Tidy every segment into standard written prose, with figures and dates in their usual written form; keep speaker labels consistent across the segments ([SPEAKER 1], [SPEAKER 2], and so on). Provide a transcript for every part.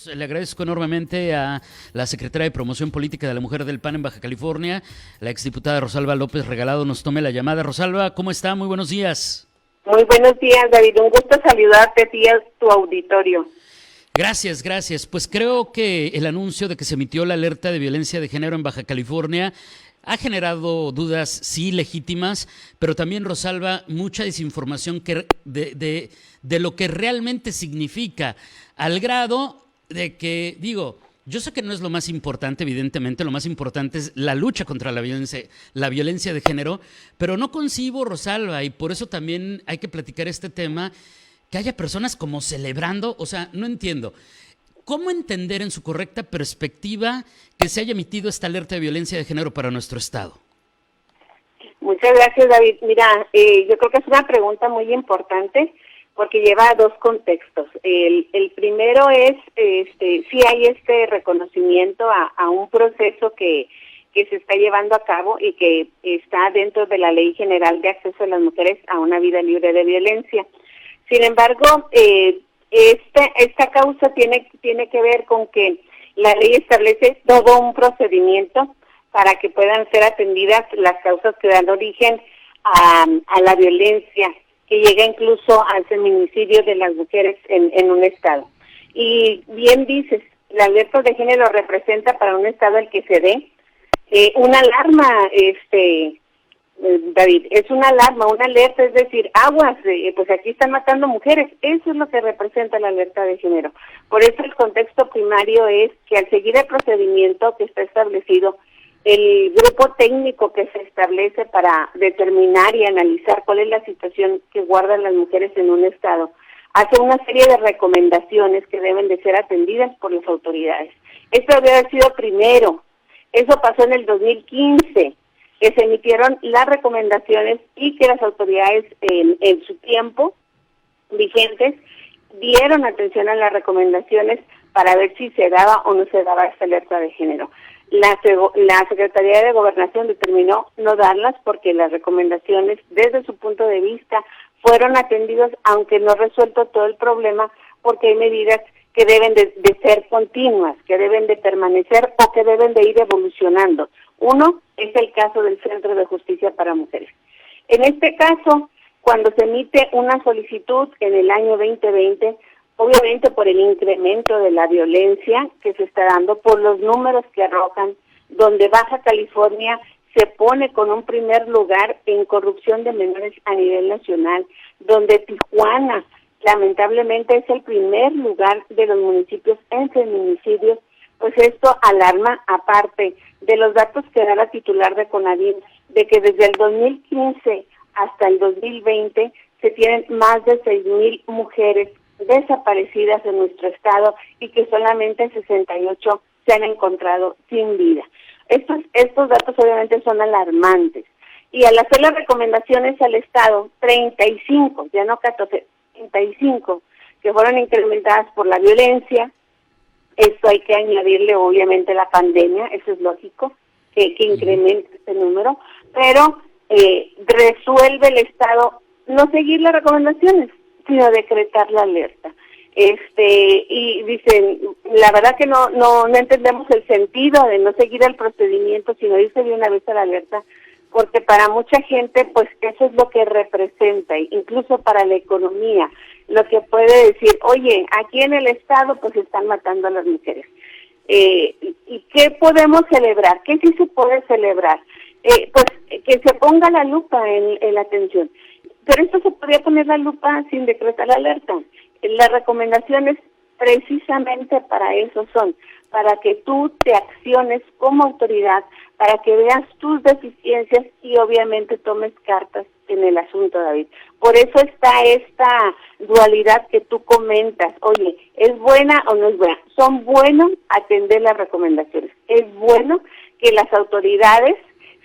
[SPEAKER 1] Le agradezco enormemente a la secretaria de Promoción Política de la Mujer del PAN en Baja California, la exdiputada Rosalba López Regalado, nos tome la llamada. Rosalba, ¿cómo está? Muy buenos días.
[SPEAKER 2] Muy buenos días, David. Un gusto saludarte a ti y a tu auditorio.
[SPEAKER 1] Gracias. Pues creo que el anuncio de que se emitió la alerta de violencia de género en Baja California ha generado dudas, sí, legítimas, pero también, Rosalba, mucha desinformación de lo que realmente significa, al grado de que, yo sé que no es lo más importante, evidentemente, lo más importante es la lucha contra la violencia de género, pero no concibo, Rosalba, y por eso también hay que platicar este tema, que haya personas como celebrando, o sea, no entiendo. ¿Cómo entender en su correcta perspectiva que se haya emitido esta alerta de violencia de género para nuestro estado?
[SPEAKER 2] Muchas gracias, David. Mira, yo creo que es una pregunta muy importante porque lleva dos contextos. El primero es, sí hay este reconocimiento a un proceso que se está llevando a cabo y que está dentro de la Ley General de Acceso de las Mujeres a una Vida Libre de Violencia. Sin embargo, esta causa tiene que ver con que la ley establece todo un procedimiento para que puedan ser atendidas las causas que dan origen a la violencia, que llega incluso al feminicidio de las mujeres en un estado. Y bien dices, la alerta de género representa para un estado el que se dé una alarma, David, es una alarma, una alerta, es decir, aguas, pues aquí están matando mujeres. Eso es lo que representa la alerta de género. Por eso el contexto primario es que al seguir el procedimiento que está establecido, el grupo técnico que se establece para determinar y analizar cuál es la situación que guardan las mujeres en un estado, hace una serie de recomendaciones que deben de ser atendidas por las autoridades. Esto debe haber sido primero. Eso pasó en el 2015. Que se emitieron las recomendaciones y que las autoridades en su tiempo vigentes dieron atención a las recomendaciones para ver si se daba o no se daba esta alerta de género. La Secretaría de Gobernación determinó no darlas porque las recomendaciones desde su punto de vista fueron atendidas, aunque no resuelto todo el problema, porque hay medidas que deben de ser continuas, que deben de permanecer o que deben de ir evolucionando. Uno es el caso del Centro de Justicia para Mujeres. En este caso, cuando se emite una solicitud en el año 2020, obviamente por el incremento de la violencia que se está dando, por los números que arrojan, donde Baja California se pone con un primer lugar en corrupción de menores a nivel nacional, donde Tijuana lamentablemente es el primer lugar de los municipios en feminicidios, pues esto alarma, aparte de los datos que da la titular de CONAVIM, de que desde el 2015 hasta el 2020 se tienen más de 6,000 mujeres desaparecidas en nuestro estado y que solamente 68 se han encontrado sin vida. Estos datos obviamente son alarmantes. Y al hacer las recomendaciones al estado, 35, ya no 14, 35, que fueron incrementadas por la violencia. Esto hay que añadirle obviamente la pandemia, eso es lógico, que incremente este número, pero resuelve el Estado no seguir las recomendaciones, sino decretar la alerta. Y dicen, la verdad que no entendemos el sentido de no seguir el procedimiento, sino irse de una vez a la alerta, porque para mucha gente, pues eso es lo que representa, incluso para la economía, lo que puede decir, oye, aquí en el estado pues están matando a las mujeres. ¿Y qué podemos celebrar? ¿Qué sí se puede celebrar? Pues que se ponga la lupa en la atención. Pero esto se podría poner la lupa sin decretar la alerta. Las recomendaciones precisamente para eso son, para que tú te acciones como autoridad, para que veas tus deficiencias y obviamente tomes cartas en el asunto, David. Por eso está esta dualidad que tú comentas. Oye, ¿es buena o no es buena? Son buenos atender las recomendaciones. Es bueno que las autoridades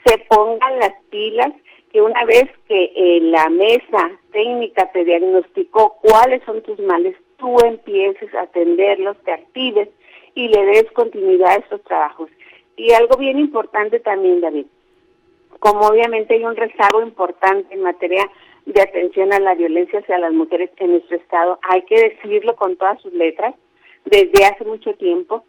[SPEAKER 2] se pongan las pilas, que una vez que la mesa técnica te diagnosticó cuáles son tus males, tú empieces a atenderlos, te actives y le des continuidad a estos trabajos. Y algo bien importante también, David, como obviamente hay un rezago importante en materia de atención a la violencia hacia las mujeres en nuestro estado, hay que decirlo con todas sus letras, desde hace mucho tiempo.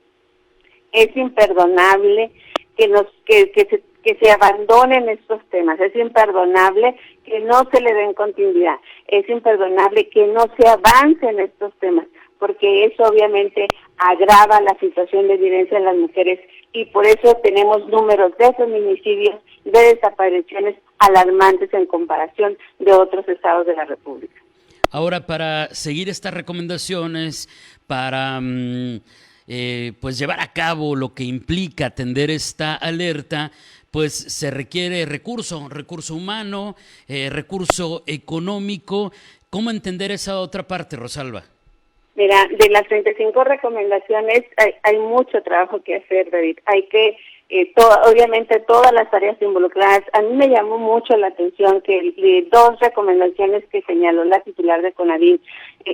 [SPEAKER 2] Es imperdonable que se abandonen estos temas, es imperdonable que no se le den continuidad, es imperdonable que no se avance en estos temas, porque eso obviamente agrava la situación de violencia en las mujeres y por eso tenemos números de feminicidios, de desapariciones alarmantes en comparación de otros estados de la República.
[SPEAKER 1] Ahora, para seguir estas recomendaciones, para pues llevar a cabo lo que implica atender esta alerta, pues se requiere recurso humano, recurso económico. ¿Cómo entender esa otra parte, Rosalba?
[SPEAKER 2] Mira, de las 35 recomendaciones hay mucho trabajo que hacer, David. Hay que, obviamente, todas las áreas involucradas. A mí me llamó mucho la atención que dos recomendaciones que señaló la titular de CONAVIM.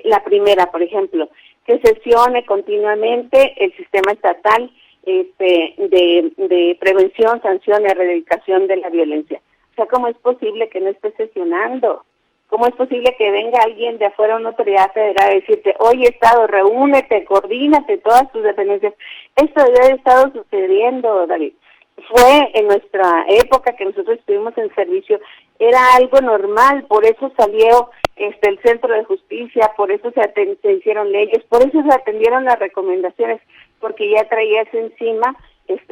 [SPEAKER 2] La primera, por ejemplo, que sesione continuamente el sistema estatal de prevención, sanción y erradicación de la violencia. O sea, ¿cómo es posible que no esté sesionando? ¿Cómo es posible que venga alguien de afuera, una autoridad federal, a decirte, oye, Estado, reúnete, coordínate, todas tus dependencias? Esto debe haber estado sucediendo, David. Fue en nuestra época que nosotros estuvimos en servicio, era algo normal, por eso salió el Centro de Justicia, por eso se hicieron leyes, por eso se atendieron las recomendaciones, porque ya traías encima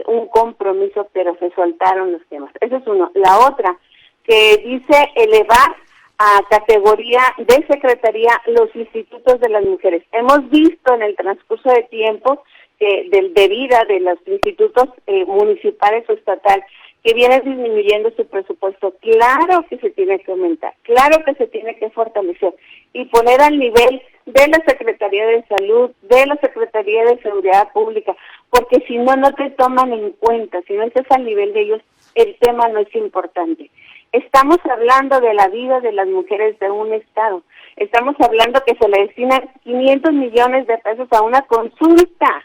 [SPEAKER 2] un compromiso, pero se soltaron los temas. Eso es uno. La otra, que dice elevar a categoría de secretaría los institutos de las mujeres. Hemos visto en el transcurso de tiempo de vida de los institutos municipales o estatal que vienen disminuyendo su presupuesto. Claro que se tiene que aumentar, claro que se tiene que fortalecer y poner al nivel de la Secretaría de Salud, de la Secretaría de Seguridad Pública, porque si no, no te toman en cuenta, si no estás al nivel de ellos, el tema no es importante. Estamos hablando de la vida de las mujeres de un estado, estamos hablando que se le destinan 500 millones de pesos a una consulta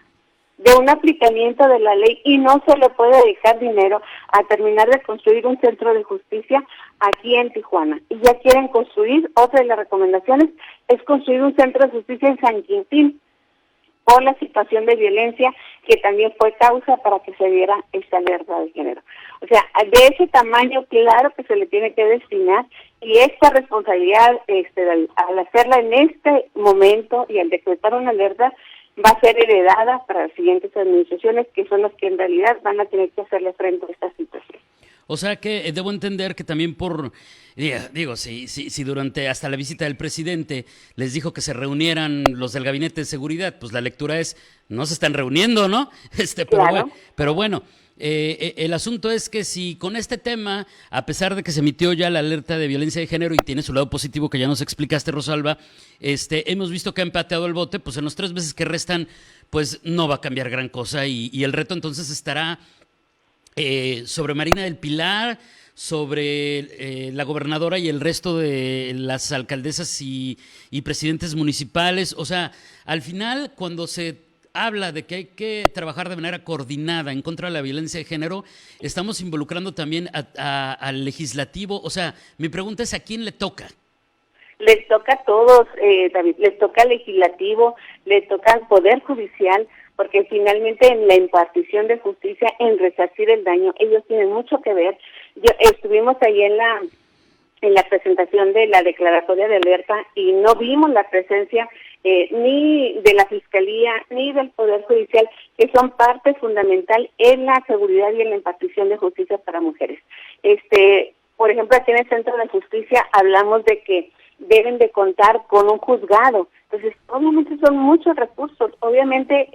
[SPEAKER 2] de un aplicamiento de la ley y no se le puede dejar dinero a terminar de construir un centro de justicia aquí en Tijuana. Y ya quieren construir, otra de las recomendaciones es construir un centro de justicia en San Quintín por la situación de violencia que también fue causa para que se diera esta alerta de género. O sea, de ese tamaño, claro que se le tiene que destinar y esta responsabilidad, al hacerla en este momento y al decretar una alerta, va a ser heredada para las siguientes administraciones, que son las que en realidad van a tener que hacerle frente a esta situación.
[SPEAKER 1] O sea que debo entender que también si durante hasta la visita del presidente les dijo que se reunieran los del Gabinete de Seguridad, pues la lectura es, no se están reuniendo, ¿no?
[SPEAKER 2] Claro.
[SPEAKER 1] Pero bueno, el asunto es que si con este tema, a pesar de que se emitió ya la alerta de violencia de género y tiene su lado positivo que ya nos explicaste, Rosalba, hemos visto que ha empateado el bote, pues en los 3 meses que restan, pues no va a cambiar gran cosa y el reto entonces estará sobre Marina del Pilar, sobre la gobernadora y el resto de las alcaldesas y presidentes municipales. O sea, al final, cuando se habla de que hay que trabajar de manera coordinada en contra de la violencia de género, estamos involucrando también al legislativo. O sea, mi pregunta es, ¿a quién le toca?
[SPEAKER 2] Les toca a todos, David, les toca al legislativo, les toca al Poder Judicial, porque finalmente en la impartición de justicia, en resarcir el daño, ellos tienen mucho que ver. Estuvimos ahí en la presentación de la declaratoria de alerta y no vimos la presencia ni de la Fiscalía ni del Poder Judicial, que son parte fundamental en la seguridad y en la impartición de justicia para mujeres. Por ejemplo, aquí en el Centro de Justicia hablamos de que deben de contar con un juzgado. Entonces, obviamente son muchos recursos. Obviamente,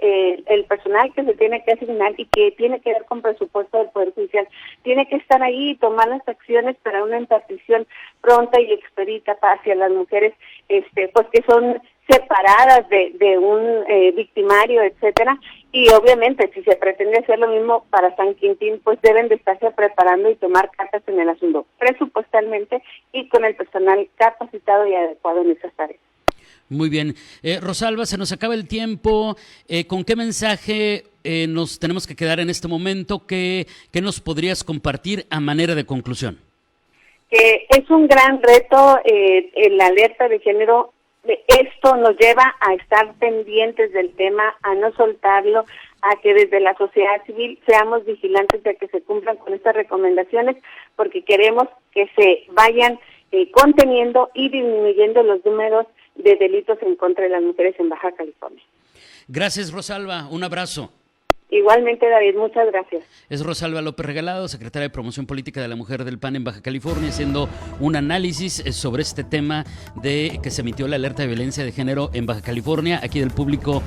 [SPEAKER 2] el personal que se tiene que asignar y que tiene que ver con presupuesto del Poder Judicial tiene que estar ahí y tomar las acciones para una impartición pronta y expedita hacia las mujeres, pues que son separadas de un victimario, etcétera. Y obviamente, si se pretende hacer lo mismo para San Quintín, pues deben de estarse preparando y tomar cartas en el asunto, presupuestalmente y con el personal capacitado y adecuado en esas áreas.
[SPEAKER 1] Muy bien. Rosalba, se nos acaba el tiempo. ¿Con qué mensaje nos tenemos que quedar en este momento? ¿Qué nos podrías compartir a manera de conclusión?
[SPEAKER 2] Es un gran reto la alerta de género. Esto nos lleva a estar pendientes del tema, a no soltarlo, a que desde la sociedad civil seamos vigilantes de que se cumplan con estas recomendaciones, porque queremos que se vayan conteniendo y disminuyendo los números de delitos en contra de las mujeres en Baja California.
[SPEAKER 1] Gracias, Rosalba. Un abrazo.
[SPEAKER 2] Igualmente, David, muchas gracias.
[SPEAKER 1] Es Rosalba López Regalado, secretaria de Promoción Política de la Mujer del PAN en Baja California, haciendo un análisis sobre este tema de que se emitió la alerta de violencia de género en Baja California. Aquí del público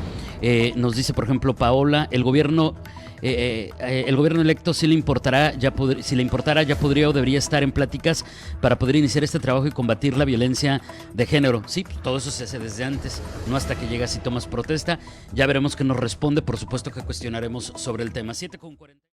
[SPEAKER 1] nos dice, por ejemplo, Paola, el gobierno electo si le importara ya podría o debería estar en pláticas para poder iniciar este trabajo y combatir la violencia de género. Sí, pues todo eso se hace desde antes, no hasta que llegas y tomas protesta. Ya veremos qué nos responde, por supuesto que cuestionaremos sobre el tema. 7:40.